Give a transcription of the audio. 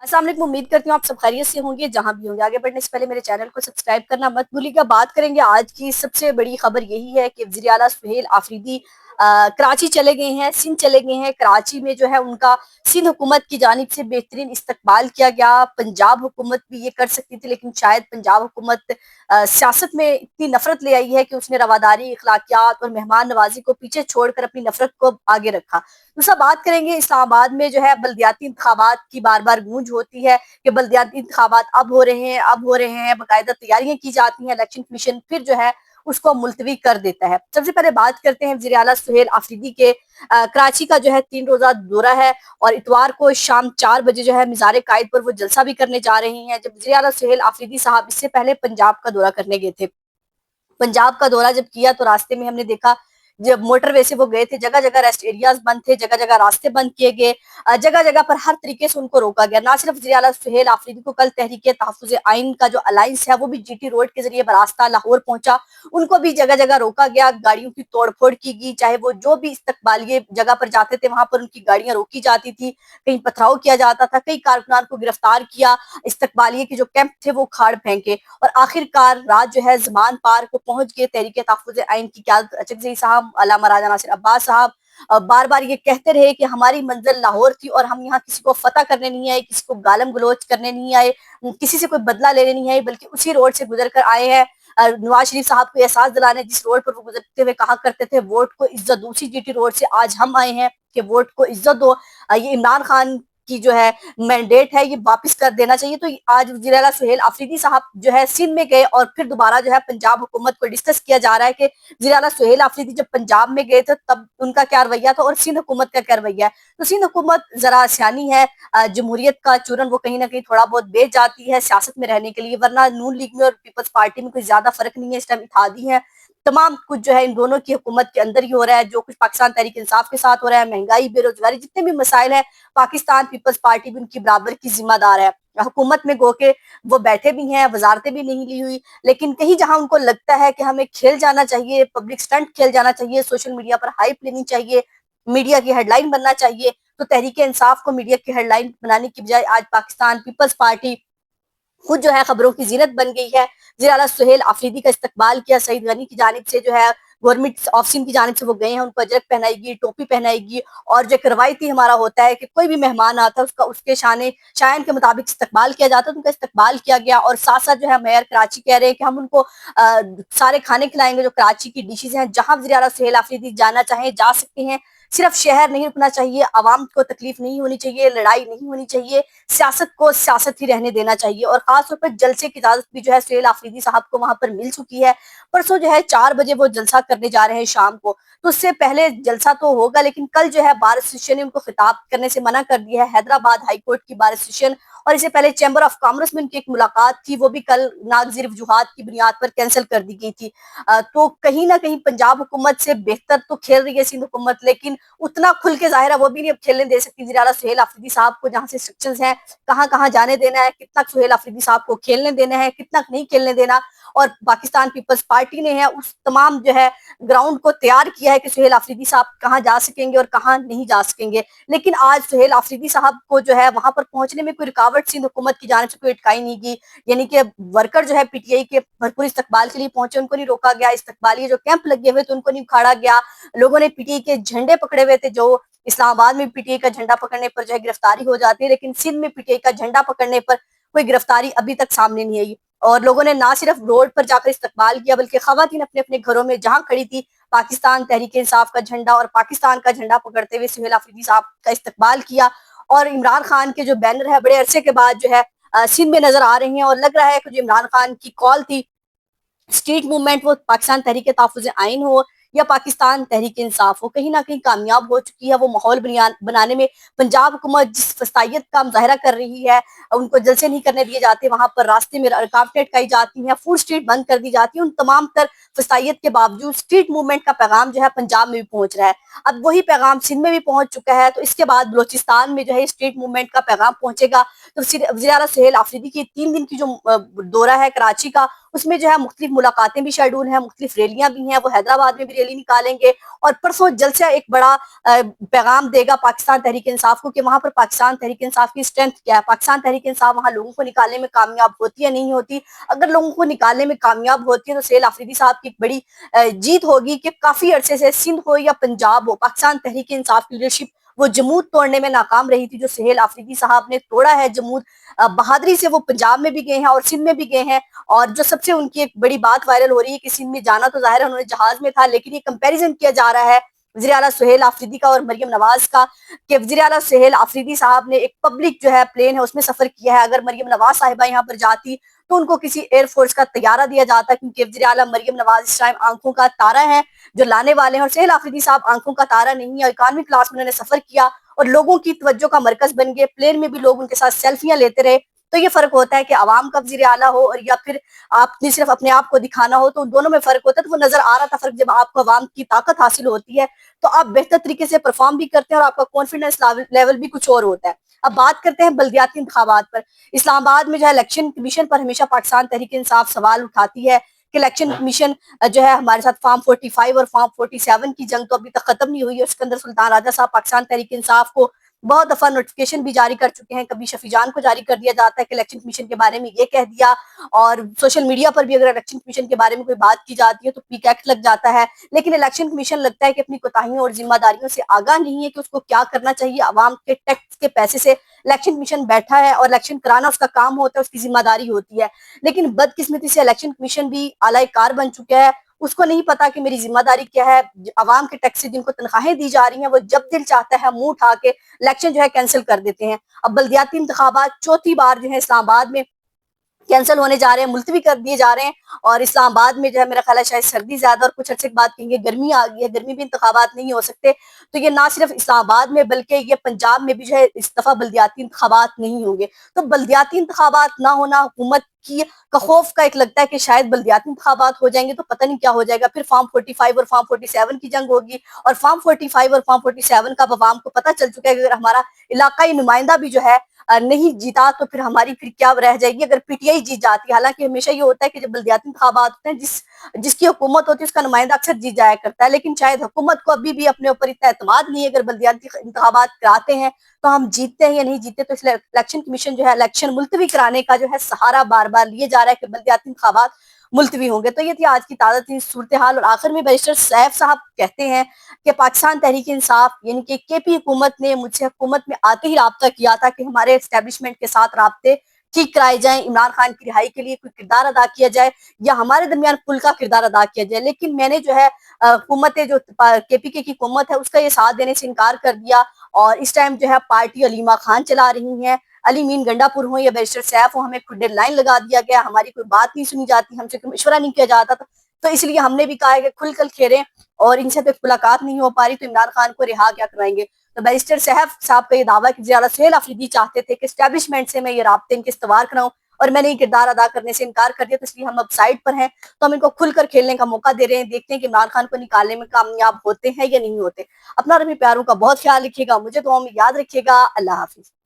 अस्सलाम वालेकुम। उम्मीद करती हूँ आप सब खैरियत से होंगे जहां भी होंगे। आगे बढ़ने से पहले मेरे चैनल को सब्सक्राइब करना मत भूलिएगा। बात करेंगे आज की सबसे बड़ी खबर यही है कि वज़ीर आला सुहेल आफरीदी कराची चले गए हैं, सिंध चले गए हैं। कराची में जो है उनका सिंध हुकूमत की जानिब से बेहतरीन इस्तकबाल किया गया। पंजाब हुकूमत भी ये कर सकती थी, लेकिन शायद पंजाब हुकूमत सियासत में इतनी नफरत ले आई है कि उसने रवादारी, अखलाकियात और मेहमान नवाजी को पीछे छोड़कर अपनी नफरत को आगे रखा। दूसरा बात करेंगे इस्लामाबाद में जो है बल्दियाती इंतखाबात की बार बार गूंज होती है कि बल्दियाती इंतखाबात अब हो रहे हैं, अब हो रहे हैं, बाकायदा तैयारियां की जाती हैं। इलेक्शन कमीशन फिर जो है उसको मुलतवी कर देता है। सबसे पहले बात करते हैं वज़ीर आला सुहेल आफरीदी के कराची का जो है 3 रोजा दौरा है और इतवार को शाम 4 बजे जो है मिज़ार कायद पर वो जलसा भी करने जा रही हैं। जब वज़ीर आला सुहेल आफरीदी साहब इससे पहले पंजाब का दौरा करने गए थे, पंजाब का दौरा जब किया तो रास्ते में हमने देखा जब मोटरवे से वो गए थे, जगह जगह रेस्ट एरियाज बंद थे, जगह जगह रास्ते बंद किए गए, जगह जगह पर हर तरीके से उनको रोका गया। ना सिर्फ वज़ीर आला सुहेल आफरीदी को कल तहरीक तहफ़्फ़ुज़ आइन का जो अलायंस है वो भी जीटी रोड के जरिए बरास्ता लाहौर पहुंचा, उनको भी जगह जगह रोका गया, गाड़ियों की तोड़फोड़ की गई। चाहे वो जो भी इस्तकबालिये जगह पर जाते थे वहां पर उनकी गाड़ियां रोकी जाती थी, कहीं पथराव किया जाता था, कई कारकुनान को गिरफ्तार किया, इस्तकबालिये के जो कैंप थे वो खाड़ फेंके और आखिरकार रात जो है जमान पार को पहुंच गए। तहरीक तहफ़्फ़ुज़ आइन की क़यादत अचकज़ई साहब, अल्लामा राजा नासिर अब्बास साहब बार बार ये कहते रहे कि हमारी मंजिल लाहौर थी और हम यहाँ किसी को फतह करने नहीं आए, किसी को गालम गलोच करने नहीं आए, किसी से कोई बदला लेने नहीं आए, बल्कि उसी रोड से गुजर कर आए हैं। नवाज शरीफ साहब को एहसास दिलाने, जिस रोड पर वो गुजरते हुए कहा करते थे वोट को इज्जत दो, उसी जीटी रोड से आज हम आए हैं कि वोट को इज्जत दो। ये इमरान खान की जो है मैंडेट है ये वापस कर देना चाहिए। तो आज वज़ीर आला सुहेल आफरीदी साहब जो है सिंध में गए और फिर दोबारा जो है पंजाब हुकूमत को डिस्कस किया जा रहा है कि वज़ीर आला सुहेल आफरीदी जब पंजाब में गए थे तब उनका क्या रवैया था और सिंध हुकूमत का क्या रवैया है। तो सिंध हुकूमत जरा सियानी है, जमहूरियत का चूरन वो कहीं ना कहीं थोड़ा बहुत बेच जाती है सियासत में रहने के लिए, वरना नून लीग में और पीपल्स पार्टी में कोई ज्यादा फर्क नहीं है। इस टाइम इत्तेहादी है, तमाम कुछ जो है इन दोनों की हुकूमत के अंदर ही हो रहा है। जो कुछ पाकिस्तान तहरीक इंसाफ के साथ हो रहा है, महंगाई, बेरोजगारी, जितने भी मसाइल है, पाकिस्तान पीपल्स पार्टी भी उनकी बराबर की जिम्मेदार है। हुकूमत में गो के वो बैठे भी हैं, वजारतें भी नहीं ली हुई, लेकिन कहीं जहां उनको लगता है कि हमें खेल जाना चाहिए, पब्लिक स्टंट खेल जाना चाहिए, सोशल मीडिया पर हाइप लेनी चाहिए, मीडिया की हेडलाइन बनना चाहिए, तो तहरीक इंसाफ को मीडिया की हेडलाइन बनाने की बजाय आज पाकिस्तान पीपल्स पार्टी खुद जो है खबरों की जीनत बन गई है। वज़ीर आला सुहेल आफरीदी का इस्तकबाल किया, सईद गनी की जानिब से जो है गवर्नमेंट ऑफ सिंध की जानिब से वो गए हैं, उनको अजरक पहनाएगी, टोपी पहनाएगी और जो एक रवायती हमारा होता है कि कोई भी मेहमान आता है उसका उसके शान के मुताबिक इस्तकबाल किया जाता है, तो उनका इस्तकबाल किया गया। और साथ साथ जो है मेयर कराची कह रहे हैं कि हम उनको सारे खाने खिलाएंगे जो कराची की डिशेज हैं, जहां वज़ीर आला सुहेल आफरीदी जाना चाहें जा सकते हैं। सिर्फ शहर नहीं रुकना चाहिए, आवाम को तकलीफ नहीं होनी चाहिए, लड़ाई नहीं होनी चाहिए, सियासत को सियासत ही रहने देना चाहिए। और खासतौर पर जलसे की इजाजत भी जो है सुहेल आफरीदी साहब को वहां पर मिल चुकी है। परसों जो है 4 बजे वो जलसा करने जा रहे हैं शाम को, तो उससे पहले जलसा तो होगा, लेकिन कल जो है बार एसोसिएशन ने उनको खिताब करने से मना कर दिया है। हैदराबाद हाईकोर्ट की बार एसोसिएशन और इससे पहले चैम्बर ऑफ कॉमर्स में उनकी एक मुलाकात थी, वो भी कल नागजीर वजूहात की बुनियाद पर कैंसिल कर दी गई थी। तो कहीं ना कहीं पंजाब हुकूमत से बेहतर तो खेल रही है सिंध हुकूमत, लेकिन उतना खुल के जाहिर है वो भी नहीं अब खेलने दे सकती वज़ीर आला सुहेल आफरीदी साहब को। जहां से रिस्ट्रिक्शंस हैं, कहां कहां जाने देना है, कितना सुहेल आफरीदी साहब को खेलने देना है, कितना नहीं खेलने देना, और पाकिस्तान पीपल्स पार्टी ने है उस तमाम जो है ग्राउंड को तैयार किया है कि सुहेल आफरीदी साहब कहाँ जा सकेंगे और कहाँ नहीं जा सकेंगे। लेकिन आज सुहेल आफरीदी साहब को जो है वहां पर पहुंचने में कोई रुकावट सिंध हुकूमत की जानिब से कोई अटकाई नहीं की, यानी कि वर्कर जो है पीटीआई के भरपूर इस्तकबाल के लिए पहुंचे, उनको नहीं रोका गया। इस्तकबालिये जो कैंप लगे हुए थे उनको नहीं उखाड़ा गया। लोगों ने पीटीआई के झंडे पकड़े हुए थे, जो इस्लामाबाद में पीटीआई का झंडा पकड़ने पर जो है गिरफ्तारी हो जाती है, लेकिन सिंध में पीटीआई का झंडा पकड़ने पर कोई गिरफ्तारी अभी तक सामने नहीं आई। और लोगों ने ना सिर्फ रोड पर जाकर इस्तकबाल किया, बल्कि खवातीन अपने अपने घरों में जहां खड़ी थी पाकिस्तान तहरीक इंसाफ का झंडा और पाकिस्तान का झंडा पकड़ते हुए सुहेल आफरीदी साहब का इस्तकबाल किया। और इमरान खान के जो बैनर है बड़े अरसे के बाद जो है सिंध में नजर आ रहे हैं, और लग रहा है कि जो इमरान खान की कॉल थी स्ट्रीट मूवमेंट, वो पाकिस्तान तहरीक तहफ़्फ़ुज़ आइन हो या पाकिस्तान तहरीक इंसाफ हो, कहीं ना कहीं कामयाब हो चुकी है। वो माहौल बनाने में पंजाब हुकूमत जिस फस्तायत का मुजाहरा कर रही है, उनको जलसे नहीं करने दिए जाते, वहां पर रास्ते में रुकावटें अटकाई जाती हैं, फूड स्ट्रीट बंद कर दी जाती है, उन तमाम तर फस्तायत के बावजूद स्ट्रीट मूवमेंट का पैगाम जो है पंजाब में भी पहुंच रहा है। अब वही पैगाम सिंध में भी पहुंच चुका है, तो इसके बाद बलोचिस्तान में जो है स्ट्रीट मूवमेंट का पैगाम पहुंचेगा। तो वज़ीर आला सुहेल आफरीदी की 3 दिन की जो दौरा है कराची का, उसमें जो है मुख्तलिफ मुलाकातें भी शेड्यूल हैं, मुख्तलिफ रैलियां भी हैं, वो हैदराबाद में भी ریلی نکالیں گے اور پرسوں جلسہ ایک بڑا پیغام دے گا پاکستان تحریک انصاف کو کہ وہاں پر پاکستان تحریک انصاف کی اسٹرینتھ کیا ہے، پاکستان تحریک انصاف وہاں لوگوں کو نکالنے میں کامیاب ہوتی ہے نہیں ہوتی۔ اگر لوگوں کو نکالنے میں کامیاب ہوتی ہے تو سہیل آفریدی صاحب کی ایک بڑی جیت ہوگی کہ کافی عرصے سے سندھ ہو یا پنجاب ہو، پاکستان تحریک انصاف کی لیڈرشپ وہ جمود توڑنے میں ناکام رہی تھی، جو سہیل آفریدی صاحب نے توڑا ہے جمود بہادری سے۔ وہ پنجاب میں بھی گئے ہیں اور سندھ میں بھی گئے ہیں، اور جو سب سے ان کی ایک بڑی بات وائرل ہو رہی ہے کہ سندھ میں جانا تو ظاہر ہے انہوں نے جہاز میں تھا، لیکن یہ کمپیریزن کیا جا رہا ہے وزیر اعلیٰ سہیل آفریدی کا اور مریم نواز کا کہ وزیر اعلیٰ سہیل آفریدی صاحب نے ایک پبلک جو ہے پلین ہے اس میں سفر کیا ہے، اگر مریم نواز صاحبہ یہاں پر جاتی تو ان کو کسی ایئر فورس کا طیارہ دیا جاتا، کیونکہ وزیر اعلیٰ مریم نواز اس ٹائم آنکھوں کا تارا ہے جو لانے والے ہیں، اور سہیل آفریدی صاحب آنکھوں کا تارا نہیں ہے، اکانومی کلاس میں انہوں نے سفر کیا اور لوگوں کی توجہ کا مرکز بن گئے، پلین میں بھی لوگ ان کے ساتھ سیلفیاں لیتے رہے۔ تو یہ فرق ہوتا ہے کہ عوام کا وزیر اعلیٰ ہو اور یا پھر آپ نے صرف اپنے آپ کو دکھانا ہو، تو ان دونوں میں فرق ہوتا ہے۔ تو وہ نظر آ رہا تھا فرق، جب آپ کو عوام کی طاقت حاصل ہوتی ہے تو آپ بہتر طریقے سے پرفارم بھی کرتے ہیں اور آپ کا کانفیڈنس لیول بھی کچھ اور ہوتا ہے۔ اب بات کرتے ہیں بلدیاتی انتخابات پر۔ اسلام آباد میں جو ہے الیکشن کمیشن پر ہمیشہ پاکستان تحریک انصاف سوال اٹھاتی ہے کہ الیکشن کمیشن جو ہے ہمارے ساتھ فارم 45 اور فارم 47 کی جنگ تو ابھی تک ختم نہیں ہوئی ہے، سکندر سلطان راجہ صاحب پاکستان تحریک انصاف کو بہت دفعہ نوٹیفکیشن بھی جاری کر چکے ہیں، کبھی شفیع جان کو جاری کر دیا جاتا ہے کہ الیکشن کمیشن کے بارے میں یہ کہہ دیا، اور سوشل میڈیا پر بھی اگر الیکشن کمیشن کے بارے میں کوئی بات کی جاتی ہے تو پیک ایکٹ لگ جاتا ہے، لیکن الیکشن کمیشن لگتا ہے کہ اپنی کوتاہیوں اور ذمہ داریوں سے آگاہ نہیں ہے کہ اس کو کیا کرنا چاہیے۔ عوام کے ٹیکس کے پیسے سے الیکشن کمیشن بیٹھا ہے اور الیکشن کرانا اس کا کام ہوتا ہے، اس کی ذمہ داری ہوتی ہے، لیکن بدقسمتی سے الیکشن کمیشن بھی اعلی کار بن چکا ہے، اس کو نہیں پتا کہ میری ذمہ داری کیا ہے۔ عوام کے ٹیکس سے جن کو تنخواہیں دی جا رہی ہیں وہ جب دل چاہتا ہے منہ اٹھا کے الیکشن جو ہے کینسل کر دیتے ہیں۔ اب بلدیاتی انتخابات چوتھی بار جو ہے اسلام آباد میں کینسل ہونے جا رہے ہیں، ملتوی کر دیے جا رہے ہیں، اور اسلام آباد میں جو ہے میرا خیال ہے شاید سردی زیادہ، اور کچھ عرصے کے بعد کہیں گے گرمی آ گئی ہے، گرمی بھی انتخابات نہیں ہو سکتے۔ تو یہ نہ صرف اسلام آباد میں بلکہ یہ پنجاب میں بھی جو ہے اس دفعہ بلدیاتی انتخابات نہیں ہوں گے۔ تو بلدیاتی انتخابات نہ ہونا حکومت کی کا خوف کا ایک لگتا ہے کہ شاید بلدیاتی انتخابات ہو جائیں گے تو پتہ نہیں کیا ہو جائے گا، پھر فارم 45 اور فارم 47 کی جنگ ہوگی، اور فارم 45 اور فارم 47 کا عوام کو پتہ چل چکا ہے کہ اگر ہمارا علاقائی نمائندہ بھی جو ہے نہیں جیتا تو پھر ہماری پھر کیا رہ جائے گی اگر پی ٹی آئی جیت جاتی ہے۔ حالانکہ ہمیشہ یہ ہوتا ہے کہ جب بلدیاتی انتخابات ہوتے ہیں جس کی حکومت ہوتی ہے اس کا نمائندہ اکثر جیت جایا کرتا ہے، لیکن شاید حکومت کو ابھی بھی اپنے اوپر اتنا اعتماد نہیں ہے، اگر بلدیاتی انتخابات کراتے ہیں تو ہم جیتتے ہیں یا نہیں جیتتے، تو اس لیے الیکشن کمیشن جو ہے الیکشن ملتوی کرانے کا جو ہے سہارا بار بار لیے جا رہا ہے کہ بلدیاتی انتخابات ملتوی ہوں گے۔ تو یہ تھی آج کی تازہ ترین صورتحال، اور آخر میں بیرسٹر سیف صاحب کہتے ہیں کہ پاکستان تحریک انصاف یعنی کہ کے پی حکومت نے مجھ سے حکومت میں آتے ہی رابطہ کیا تھا کہ ہمارے اسٹیبلشمنٹ کے ساتھ رابطے ٹھیک کرائے جائیں، عمران خان کی رہائی کے لیے کوئی کردار ادا کیا جائے یا ہمارے درمیان پل کا کردار ادا کیا جائے، لیکن میں نے جو ہے حکومت جو کے پی کے کی حکومت ہے اس کا یہ ساتھ دینے سے انکار کر دیا، اور اس ٹائم جو ہے پارٹی علیمہ خان چلا رہی ہیں، علی مین گنڈا پور ہوں یا بیرسٹر سیف ہوں، ہمیں ڈیڈ لائن لگا دیا گیا، ہماری کوئی بات نہیں سنی جاتی، ہم سے کوئی مشورہ نہیں کیا جاتا تھا، تو اس لیے ہم نے بھی کہا ہے کہ کھل کر کھیلیں، اور ان سے تو ملاقات نہیں ہو پا رہی تو عمران خان کو رہا کیا کرائیں گے۔ تو بیرسٹر صاحب کا یہ دعویٰ کہ زیادہ سہیل آفریدی چاہتے تھے کہ اسٹیبلشمنٹ سے میں یہ رابطے ان کے استوار کراؤں اور میں نے یہ کردار ادا کرنے سے انکار کر دیا، تو اس لیے ہم اب سائڈ پر ہیں، تو ہم ان کو کھل کر کھیلنے کا موقع دے رہے ہیں، دیکھتے ہیں کہ عمران خان کو نکالنے میں کامیاب ہوتے ہیں یا نہیں ہوتے۔ اپنا اور اپنے پیاروں کا بہت خیال رکھیے گا، مجھے دعاؤں میں یاد رکھیے گا۔ اللہ حافظ۔